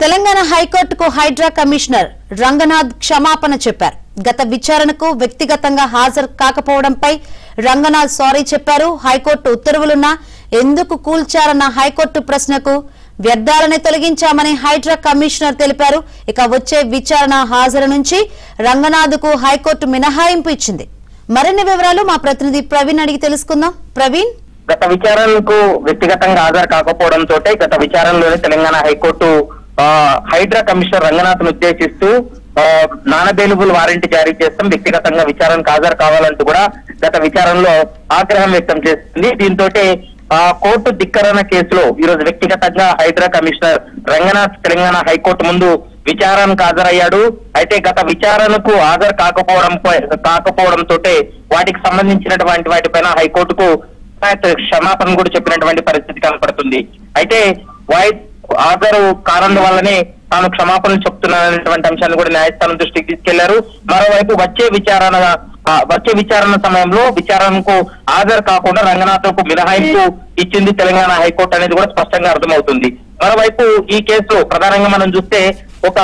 తెలంగాణ హైకోర్టుకు హైడ్రా కమిషనర్ రంగనాథ్ క్షమాపణ చెప్పారు. గత విచారణకు వ్యక్తిగతంగా హాజరు కాకపోవడంపై రంగనాథ్ సారీ చెప్పారు. హైకోర్టు ఉత్తర్వులున్నా ఎందుకు కూల్చారన్న హైకోర్టు ప్రశ్నకు వ్యర్థాలని తొలగించామని హైడ్రా కమిషనర్ తెలిపారు. ఇక వచ్చే విచారణ హాజరు నుంచి రంగనాథ్కు హైకోర్టు మినహాయింపు ఇచ్చింది. మరిన్ని వివరాలు మా ప్రతినిధి ప్రవీణ్ అడిగి తెలుసుకుందాం. ప్రవీణ్, గత విచారణకు వ్యక్తిగతంగా హాజరు కాకపోవడంతో గత విచారణలోనే తెలంగాణ హైకోర్టు హైడ్రా కమిషనర్ రంగనాథ్ ఉద్దేశిస్తూ నాన్ అవైలబుల్ వారెంట్ జారీ చేస్తాం, వ్యక్తిగతంగా విచారణకు హాజరు కావాలంటూ కూడా గత విచారణలో ఆగ్రహం వ్యక్తం చేసింది. దీంతో కోర్టు ధిక్కరణ కేసులో ఈ రోజు వ్యక్తిగతంగా హైడ్రా కమిషనర్ రంగనాథ్ తెలంగాణ హైకోర్టు ముందు విచారణకు హాజరయ్యాడు. అయితే గత విచారణకు హాజరు కాకపోవడంతో వాటికి సంబంధించినటువంటి వాటిపైన హైకోర్టుకు క్షమాపణ కూడా చెప్పినటువంటి పరిస్థితి కనపడుతుంది. అయితే హాజరు కారణం వల్లనే తాను క్షమాపణలు చెప్తున్నాననేటువంటి అంశాన్ని కూడా న్యాయస్థానం దృష్టికి తీసుకెళ్లారు. మరోవైపు వచ్చే విచారణ సమయంలో విచారణకు హాజరు కాకుండా రంగనాథ్కు మినహాయింపు ఇచ్చింది తెలంగాణ హైకోర్టు అనేది కూడా స్పష్టంగా అర్థమవుతుంది. మరోవైపు ఈ కేసులో ప్రధానంగా మనం చూస్తే ఒక